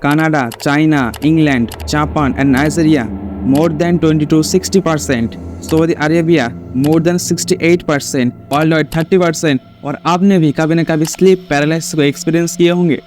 Canada, China, England, Japan and Nigeria more than 20 to 60%, Saudi Arabia more than 68%, world 30%। और आपने भी कभी न कभी स्लीप पैरालिसिस को एक्सपीरियंस किए होंगे।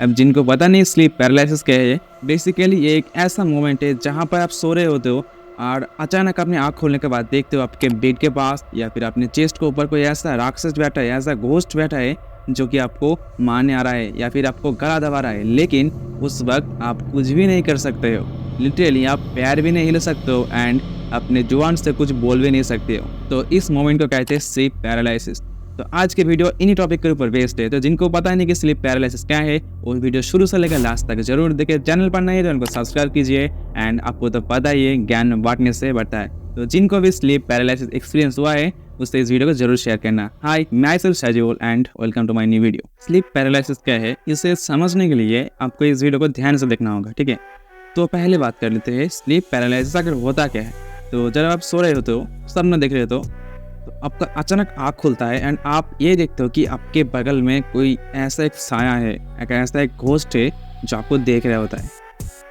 अब जिनको पता नहीं स्लीप पैरालिसिस क्या है, बेसिकली ये एक ऐसा मोमेंट है जहाँ पर आप सो रहे होते हो और अचानक अपनी आँख खोलने के बाद देखते हो आपके बेड के पास या फिर अपने चेस्ट के ऊपर कोई ऐसा राक्षस बैठा है, ऐसा घोस्ट बैठा है जो कि आपको मारने आ रहा है या फिर आपको गला दबा रहा है। लेकिन उस वक्त आप कुछ भी नहीं कर सकते हो, लिटरली आप पैर भी नहीं हिला सकते हो एंड अपने जुबान से कुछ बोल भी नहीं सकते हो। तो इस मोमेंट को कहते हैं स्लीप पैरालिसिस। तो आज के वीडियो इन्हीं टॉपिक के ऊपर बेस्ड है। तो जिनको पता नहीं कि स्लीप पैरालिसिस क्या है, वो वीडियो शुरू से लेकर लास्ट तक जरूर देखें। चैनल पर नहीं है तो उनको सब्सक्राइब कीजिए एंड आपको तो पता ही है ज्ञान बांटने से बढ़ता है। तो जिनको भी स्लीप पैरालिसिस एक्सपीरियंस हुआ है उससे इस वीडियो को जरूर शेयर करना। Hi, myself Shajibul and welcome to my new video. Sleep paralysis क्या है, इसे समझने के लिए आपको इस वीडियो को ध्यान से देखना होगा, ठीक है। तो पहले बात कर लेते हैं स्लीप पैरालिसिस आखिर होता क्या है। तो जब आप सो रहे होते हो, सपना देख रहे हो तो आपका अचानक आँख खुलता है एंड आप ये देखते हो कि आपके बगल में कोई ऐसा एक साया है, एक ऐसा एक घोस्ट है जो आपको देख रहा होता है,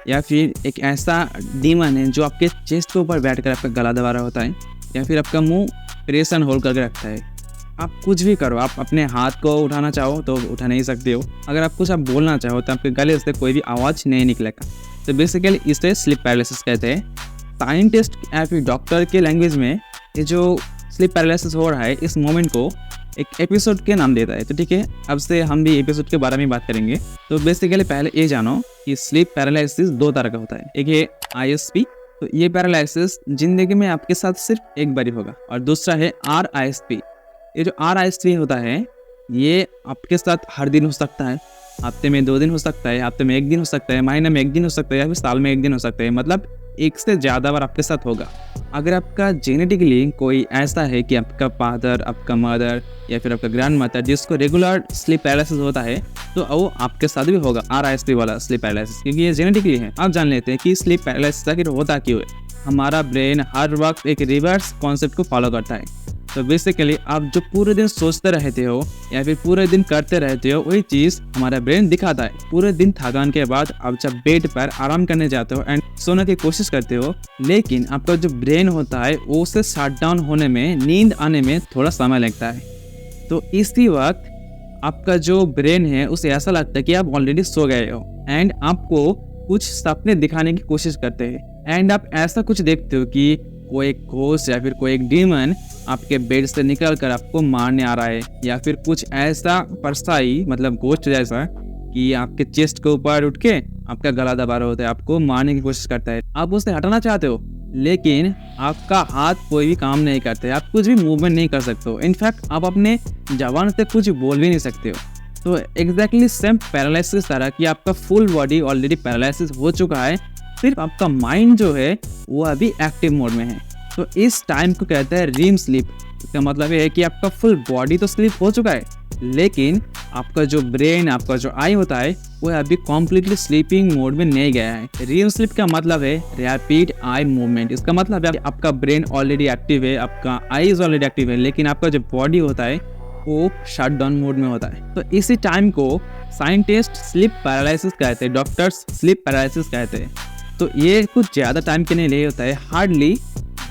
या फिर एक ऐसा डीमन है जो आपके चेस्ट के ऊपर बैठकर आपका गला दबा रहा होता है, या फिर आपका मुंह प्रेशन होल्ड करके रखता है। आप कुछ भी करो, आप अपने हाथ को उठाना चाहो तो उठा नहीं सकते हो, अगर आप कुछ बोलना चाहो तो आपके गले से कोई भी आवाज़ नहीं निकलेगा। तो बेसिकली इसे स्लीप पैरालिसिस कहते हैं। साइंटिस्ट या फिर डॉक्टर के लैंग्वेज में ये जो स्लीप पैरालिसिस हो रहा है इस मोमेंट को एक एपिसोड के नाम देता है। तो ठीक है, अब से हम भी एपिसोड के बारे में बात करेंगे। तो बेसिकली पहले ये जानो कि स्लीप पैरालिसिस दो तरह का होता है। एक है ISP, तो ये पैरालिसिस जिंदगी में आपके साथ सिर्फ एक बार ही होगा, और दूसरा है RISP। ये जो RISP होता है ये आपके साथ हर दिन हो सकता है, हफ्ते में 2 दिन हो सकता है, हफ्ते में 1 दिन हो सकता है, महीने में 1 दिन हो सकता है, या फिर साल में 1 दिन हो सकता है। मतलब एक से ज़्यादा बार आपके साथ होगा। अगर आपका जेनेटिकली कोई ऐसा है कि आपका फादर, आपका मदर या फिर आपका ग्रैंड मदर जिसको रेगुलर स्लीप पैरालिसिस होता है, तो वो आपके साथ भी होगा RISP वाला स्लीप पैरालिसिस, क्योंकि ये जेनेटिकली है। आप जान लेते हैं कि स्लीप पैरालिसिस आखिर होता क्यों है। हमारा ब्रेन हर वक्त एक रिवर्स कॉन्सेप्ट को फॉलो करता है। तो बेसिकली आप जो पूरे दिन सोचते रहते हो या फिर पूरे दिन करते रहते हो, वही चीज़ हमारा ब्रेन दिखाता है। पूरे दिन थकान के बाद आप जब बेड पर आराम करने जाते हो एंड सोने की कोशिश करते हो, लेकिन आपका जो ब्रेन होता है वो उसे शट डाउन होने में, नींद आने में थोड़ा समय लगता है। तो इसी वक्त आपका जो ब्रेन है उसे ऐसा लगता है कि आप ऑलरेडी सो गए हो एंड आपको कुछ सपने दिखाने की कोशिश करते हैं एंड आप ऐसा कुछ देखते हो कि कोई एक घोस्ट या फिर कोई एक डीमन आपके बेड से निकल कर आपको मारने आ रहा है, या फिर कुछ ऐसा परछाई, मतलब घोस्ट जैसा, कि आपके चेस्ट के ऊपर उठ के आपका गला दबा रहा होता है, आपको मारने की कोशिश करता है। आप उससे हटाना चाहते हो लेकिन आपका हाथ कोई भी काम नहीं करते, आप कुछ भी मूवमेंट नहीं कर सकते हो। इनफैक्ट आप अपने जबान से कुछ बोल भी नहीं सकते हो। तो एग्जैक्टली सेम पैरालिसिस तरह कि आपका फुल बॉडी ऑलरेडी पैरालिसिस हो चुका है, सिर्फ आपका माइंड जो है वो अभी एक्टिव मोड में है। तो इस टाइम को कहते हैं REM स्लीप। इसका मतलब ये है कि आपका फुल बॉडी तो स्लीप हो चुका है, लेकिन आपका जो ब्रेन, आपका जो आई होता है वो अभी कॉम्प्लीटली स्लीपिंग मोड में नहीं गया है। REM स्लीप का मतलब है रैपिड आई मूवमेंट। इसका मतलब है आपका ब्रेन ऑलरेडी एक्टिव है, आपका आईज ऑलरेडी एक्टिव है, लेकिन आपका जो बॉडी होता है वो शट डाउन मोड में होता है। तो इसी टाइम को साइंटिस्ट स्लीप पैरालिसिस कहते हैं, डॉक्टर्स स्लीप पैरालिसिस कहते हैं। तो ये कुछ ज़्यादा टाइम के लिए होता है, हार्डली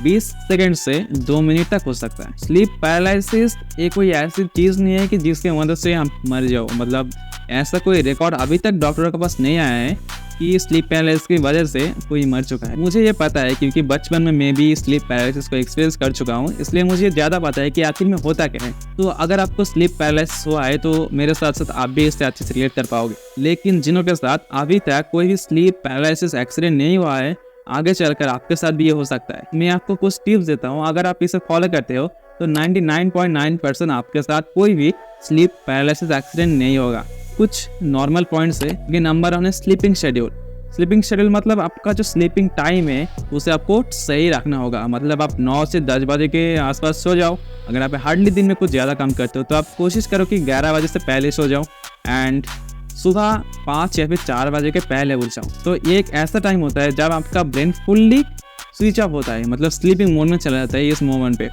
20 सेकंड से 2 मिनट तक हो सकता है। स्लीप पैरालिसिस एक कोई ऐसी चीज़ नहीं है कि जिसकी मदद से हम मर जाओ। मतलब ऐसा कोई रिकॉर्ड अभी तक डॉक्टरों के पास नहीं आया है कि स्लीप पैरालिसिस की वजह से कोई मर चुका है। मुझे ये पता है क्योंकि बचपन में मैं भी स्लीप पैरालिसिस को एक्सपीरियंस कर चुका हूँ, इसलिए मुझे ज़्यादा पता है कि आखिर में होता क्या है। तो अगर आपको स्लीप पैरालिसिस हुआ है तो मेरे साथ साथ आप भी इससे अच्छे से रिलेट कर पाओगे। लेकिन जिनों के साथ अभी तक कोई भी स्लीप पैरालिसिस एक्सीडेंट नहीं हुआ है, आगे चलकर आपके साथ भी ये हो सकता है। मैं आपको कुछ टिप्स देता हूँ, अगर आप इसे फॉलो करते हो तो 99.9% आपके साथ कोई भी स्लीप पैरालिसिस एक्सीडेंट नहीं होगा। कुछ नॉर्मल पॉइंट्स है। ये नंबर 1 है स्लीपिंग शेड्यूल। स्लीपिंग शेड्यूल मतलब आपका जो स्लीपिंग टाइम है उसे आपको सही रखना होगा। मतलब आप 9 से 10 बजे के आसपास सो जाओ। अगर आप हार्डली दिन में कुछ ज़्यादा काम करते हो तो आप कोशिश करो कि 11 बजे से पहले सो जाओ एंड सुबह 5 या फिर 4 बजे के पहले उठ जाओ। तो ये एक ऐसा टाइम होता है जब आपका ब्रेन फुल्ली स्विच ऑफ होता है, मतलब स्लीपिंग मोड में चला जाता है इस मोमेंट पे।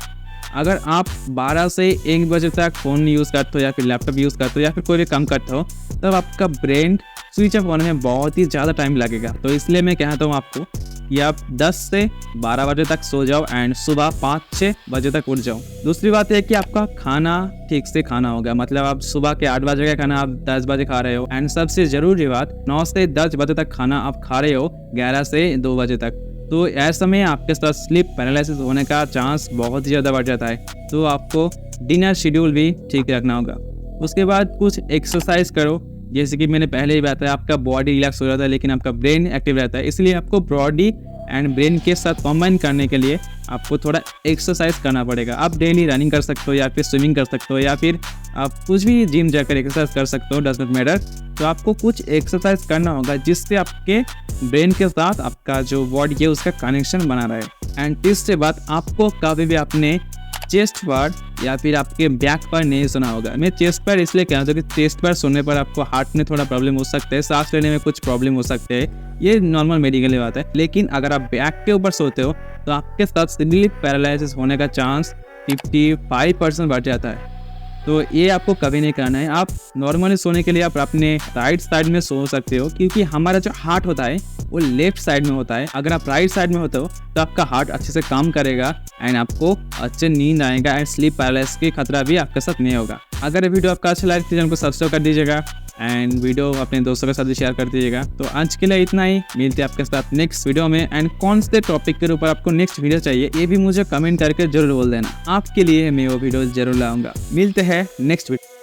अगर आप 12 से 1 बजे तक फ़ोन यूज़ करते हो या फिर लैपटॉप यूज़ करते हो या फिर कोई भी काम करते हो, तब आपका ब्रेन स्विच ऑफ होने में बहुत ही ज़्यादा टाइम लगेगा। तो इसलिए मैं कहता हूँ आपको कि आप 10 से 12 बजे तक सो जाओ एंड सुबह 5-6 बजे तक उठ जाओ। दूसरी बात है कि आपका खाना ठीक से खाना होगा, मतलब आप सुबह के 8 बजे का खाना आप 10 बजे खा रहे हो। एंड सबसे ज़रूरी बात, 9 से 10 बजे तक खाना आप खा रहे हो 11 से 2 बजे तक। तो ऐसे में आपके साथ स्लीप पैरालिसिस होने का चांस बहुत ही ज़्यादा बढ़ जाता है। तो आपको डिनर शेड्यूल भी ठीक रखना होगा। उसके बाद कुछ एक्सरसाइज करो, जैसे कि मैंने पहले ही बताया, आपका बॉडी रिलैक्स हो जाता है लेकिन आपका ब्रेन एक्टिव रहता है। इसलिए आपको बॉडी एंड ब्रेन के साथ कॉम्बाइन करने के लिए आपको थोड़ा एक्सरसाइज करना पड़ेगा। आप डेली रनिंग कर सकते हो या फिर स्विमिंग कर सकते हो या फिर आप कुछ भी जिम जाकर एक्सरसाइज कर सकते हो, डज नॉट मैटर। तो आपको कुछ एक्सरसाइज करना होगा जिससे आपके ब्रेन के साथ आपका जो बॉडी है उसका कनेक्शन बना रहे। एंड तीसरी बात, आपको कभी भी अपने चेस्ट पर या फिर आपके बैक पर नहीं सोना होगा। मैं चेस्ट पर इसलिए कहता हूँ कि चेस्ट पर सोने पर आपको हार्ट में थोड़ा प्रॉब्लम हो सकता है, सांस लेने में कुछ प्रॉब्लम हो सकते हैं, ये नॉर्मल मेडिकल बात है। लेकिन अगर आप बैक के ऊपर सोते हो तो आपके साथ स्लीप पैरालिसिस होने का चांस 55% बढ़ जाता है। तो ये आपको कभी नहीं करना है। आप नॉर्मली सोने के लिए आप अपने राइट साइड में सो सकते हो, क्योंकि हमारा जो हार्ट होता है वो लेफ्ट साइड में होता है। अगर आप राइट साइड में होते हो तो आपका हार्ट अच्छे से काम करेगा एंड आपको अच्छे नींद आएगा एंड स्लीप पैरालिसिस की खतरा भी आपके साथ नहीं होगा। अगर ये वीडियो आपका अच्छा लगे तो चैनल को सब्सक्राइब कर दीजिएगा एंड वीडियो अपने दोस्तों के साथ भी शेयर कर दीजिएगा। तो आज के लिए इतना ही, मिलते हैं आपके साथ नेक्स्ट वीडियो में। एंड कौन से टॉपिक के ऊपर आपको नेक्स्ट वीडियो चाहिए ये भी मुझे कमेंट करके जरूर बोल देना, आपके लिए मैं वो वीडियो जरूर लाऊंगा। मिलते हैं नेक्स्ट वीडियो।